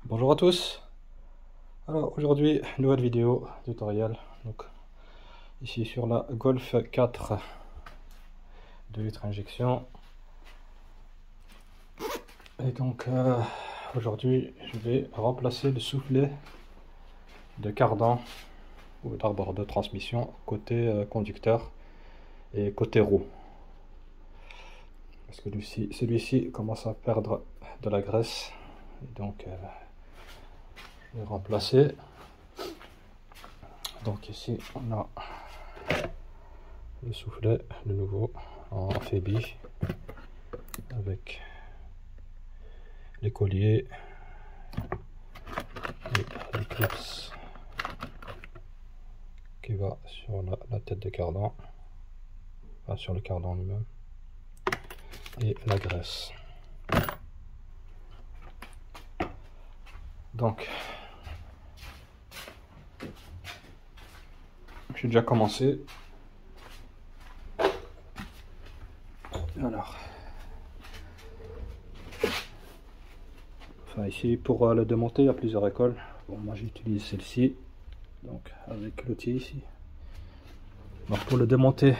Bonjour à tous. Alors aujourd'hui, nouvelle vidéo tutoriel. Donc ici sur la Golf 4 2 litres injection. Et donc aujourd'hui, je vais remplacer le soufflet de cardan ou d'arbre de transmission côté conducteur et côté roue. Parce que celui-ci commence à perdre de la graisse. Et donc je vais remplacer. Donc ici on a le soufflet de nouveau en amphibie avec les colliers et les clips qui va sur la tête de cardan, enfin sur le cardan lui-même, et la graisse. Donc j'ai déjà commencé. Alors ici pour le démonter, il y a plusieurs écoles. Bon, moi j'utilise celle-ci, donc avec l'outil ici. Donc pour le démonter,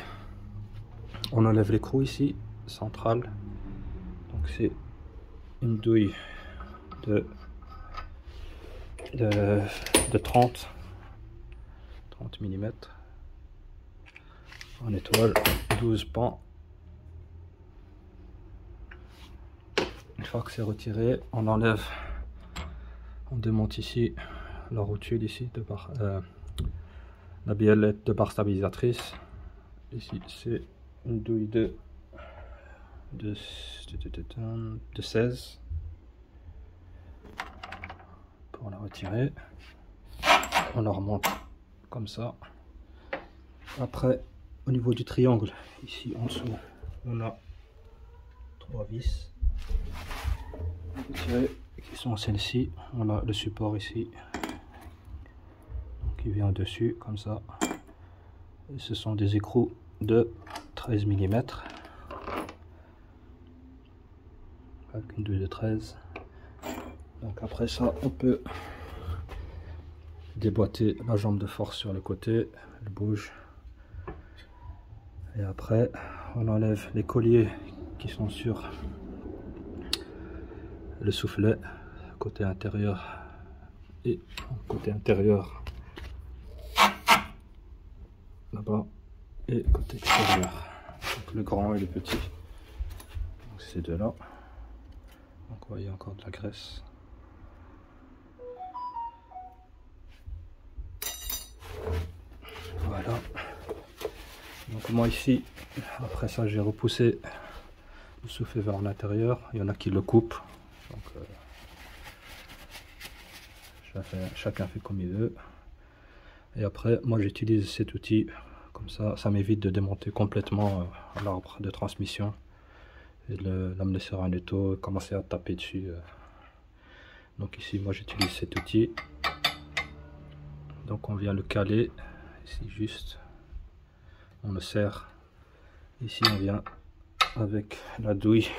on enlève l'écrou ici central. Donc c'est une douille de 30 mm en étoile, 12 pans. Une fois que c'est retiré, on enlève, on démonte ici la rotule ici de barre, la biellette de barre stabilisatrice. Ici c'est une douille de 16 pour la retirer. On la remonte comme ça. Après, au niveau du triangle, ici en dessous, on a 3 vis qui sont celles-ci. On a le support ici, donc qui vient dessus comme ça. Et ce sont des écrous de 13 mm avec une douille de 13. Donc après ça, on peut déboîter la jambe de force sur le côté, elle bouge. Et après, on enlève les colliers qui sont sur le soufflet, côté intérieur et côté intérieur là-bas, et côté extérieur. Donc le grand et le petit. Donc ces deux-là. Donc vous voyez encore de la graisse. Voilà. Donc moi ici, après ça, j'ai repoussé le soufflet vers l'intérieur. Il y en a qui le coupent. Donc chacun fait comme il veut. Et après, moi j'utilise cet outil. Comme ça m'évite de démonter complètement l'arbre de transmission et de l'amener sur un étau et commencer à taper dessus. Donc ici, moi j'utilise cet outil. Donc on vient le caler ici juste. On le serre. Ici on vient avec la douille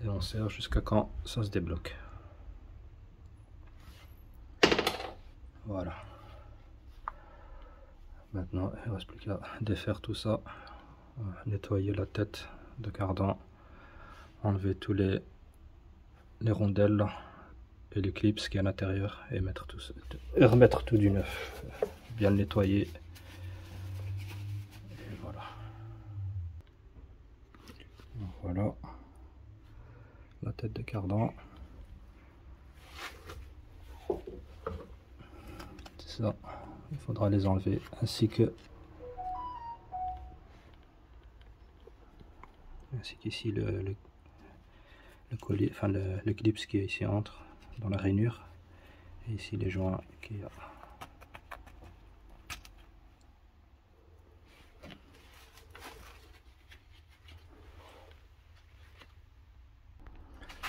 et on serre jusqu'à quand ça se débloque. Voilà. Maintenant il ne reste plus qu'à défaire tout ça, nettoyer la tête de cardan, enlever tous les rondelles et les clips qui est à l'intérieur et mettre tout ça, et remettre tout du neuf, bien le nettoyer. Et voilà. Voilà la tête de cardan. C'est ça, il faudra les enlever, ainsi qu'ici le collier, enfin le clip qui est ici entre dans la rainure, et ici les joints qui a.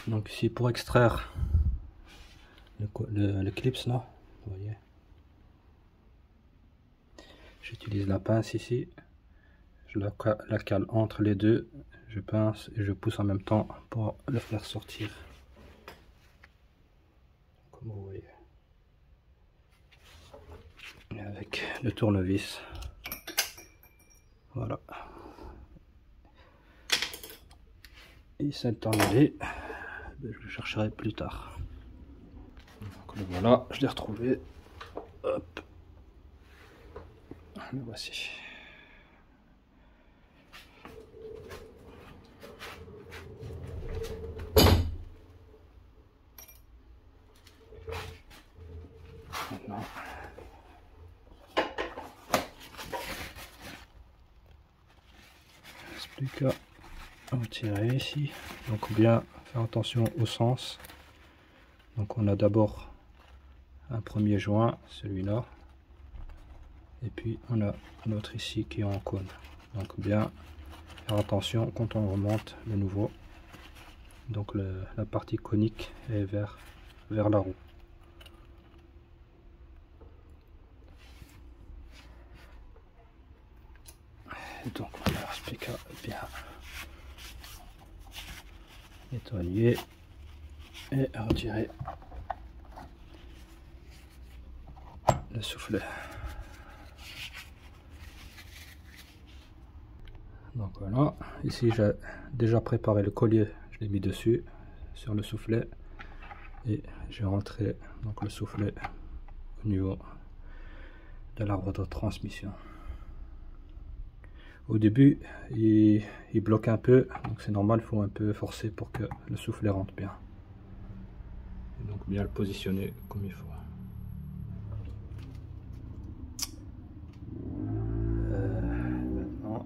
Donc ici pour extraire le clips là, vous voyez, j'utilise la pince ici, je la cale entre les deux, je pince et je pousse en même temps pour le faire sortir. le tournevis. Voilà. Et cet ennulé, je le chercherai plus tard. Donc le voilà, je l'ai retrouvé. Hop. Le voici. Maintenant, il ne reste plus qu'à retirer ici. Donc bien faire attention au sens. Donc on a d'abord un premier joint, celui-là. Et puis on a l'autre ici qui est en cône. Donc bien faire attention quand on remonte le nouveau. Donc la partie conique est vers la roue. Et donc on va expliquer bien nettoyer et retirer le soufflet. Donc voilà, ici j'ai déjà préparé le collier, je l'ai mis dessus sur le soufflet et j'ai rentré donc le soufflet au niveau de l'arbre de transmission. Au début il bloque un peu, donc c'est normal, il faut un peu forcer pour que le soufflet rentre bien. Et donc bien le positionner comme il faut. Maintenant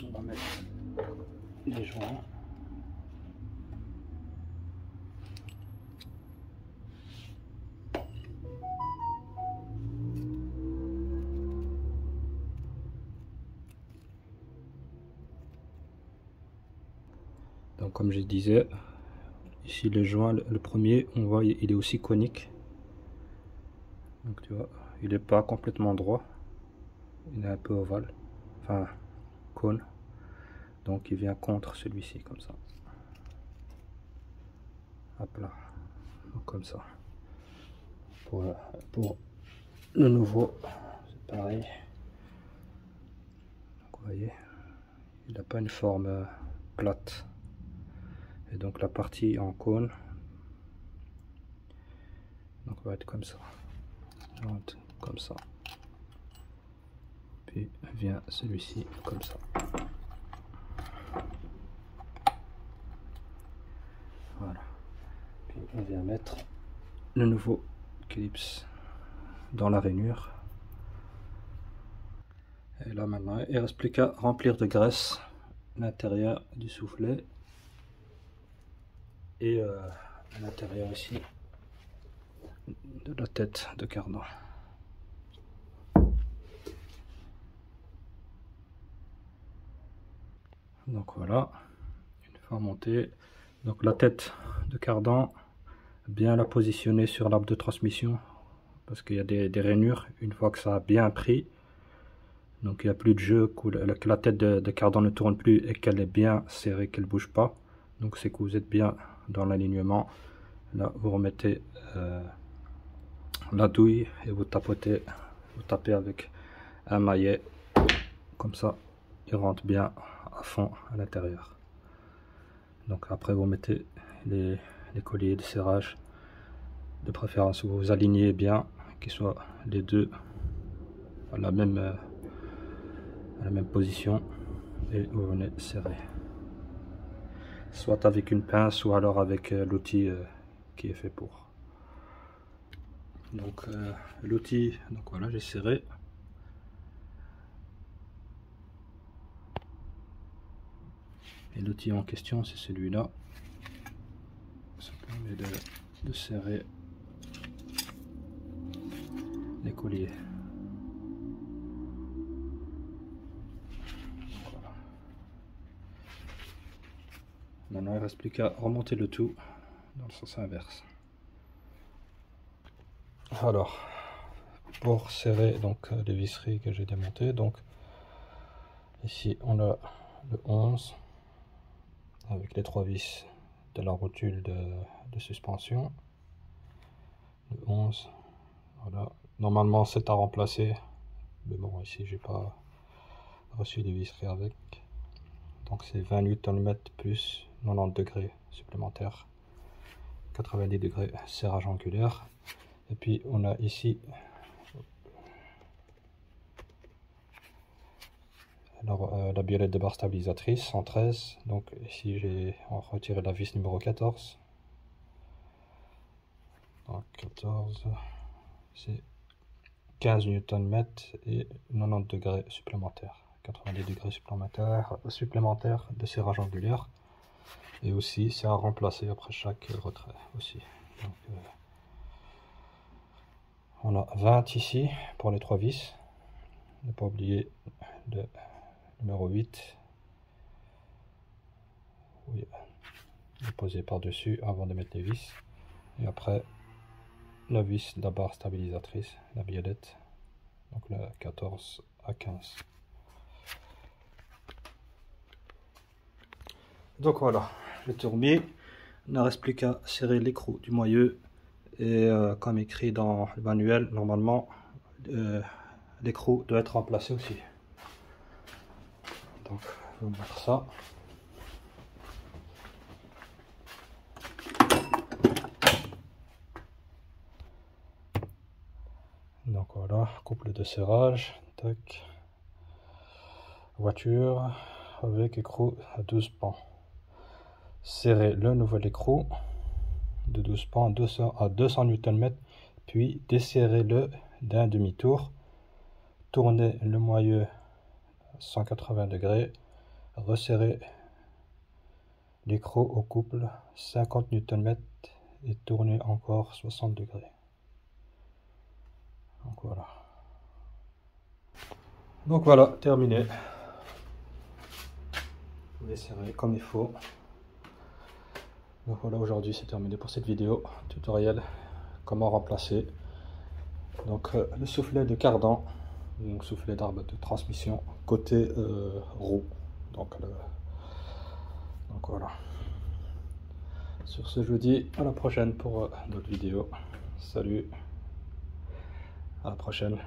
on va mettre les joints. Donc comme je disais, ici le joint, le premier, on voit il est aussi conique. Donc tu vois, il n'est pas complètement droit, il est un peu ovale, enfin cône. Donc il vient contre celui-ci comme ça. Hop là, donc comme ça. Pour le nouveau, c'est pareil. Donc, vous voyez, il n'a pas une forme plate. Et donc la partie en cône, donc va être comme ça. Comme ça. Puis vient celui-ci comme ça. Voilà. Puis on vient mettre le nouveau clips dans la rainure. Et là maintenant, il ne reste plus qu'à remplir de graisse l'intérieur du soufflet et à l'intérieur ici de la tête de cardan. Donc voilà, une fois monté, donc la tête de cardan, bien la positionner sur l'arbre de transmission parce qu'il y a des rainures. Une fois que ça a bien pris, donc il n'y a plus de jeu, que la tête de cardan ne tourne plus et qu'elle est bien serrée, qu'elle ne bouge pas. Donc c'est que vous êtes bien dans l'alignement. Là vous remettez la douille et vous tapez avec un maillet, comme ça il rentre bien à fond à l'intérieur. Donc après vous mettez les colliers de serrage, de préférence vous alignez bien, qu'ils soient les deux à la même position, et vous venez serrer, soit avec une pince ou alors avec l'outil qui est fait pour. Donc l'outil, donc voilà, j'ai serré. Et l'outil en question, c'est celui-là. Ça permet de serrer les colliers. Voilà. Maintenant, il ne reste plus qu'à remonter le tout dans le sens inverse. Alors, pour serrer donc les visseries que j'ai démontées, donc ici on a le 11 avec les 3 vis de la rotule de suspension. Le 11, voilà, Normalement c'est à remplacer, mais bon ici j'ai pas reçu de visserie avec. Donc c'est 20 Nm plus 90 degrés supplémentaires, 90 degrés serrage angulaire. Et puis on a ici la biellette de barre stabilisatrice 113. Donc ici j'ai retiré la vis numéro 14. Donc 14, c'est 15 Nm et 90 degrés supplémentaires, 90 degrés supplémentaires de serrage angulaire. Et aussi c'est à remplacer après chaque retrait aussi. Donc, on a 20 ici pour les 3 vis. Ne pas oublier le numéro 8. Oui, le poser par dessus avant de mettre les vis. Et après la vis de la barre stabilisatrice, la biellette, donc la 14 à 15. Donc voilà, le tourbier. Il ne reste plus qu'à serrer l'écrou du moyeu. Et comme écrit dans le manuel, normalement l'écrou doit être remplacé aussi. Donc je vais vous mettre ça. Donc voilà, couple de serrage, tac. Voiture avec écrou à 12 pans. Serrer le nouvel écrou de 12 pans à 200 Nm, puis desserrez-le d'un demi-tour. Tournez le moyeu à 180 degrés, resserrez l'écrou au couple 50 Nm et tournez encore 60 degrés. Donc voilà, terminé. Vous les serrez comme il faut. Donc voilà, aujourd'hui c'est terminé pour cette vidéo tutoriel comment remplacer donc le soufflet de cardan, donc soufflet d'arbre de transmission côté roue. Donc voilà. Sur ce, je vous dis à la prochaine pour d'autres vidéos. Salut, à la prochaine.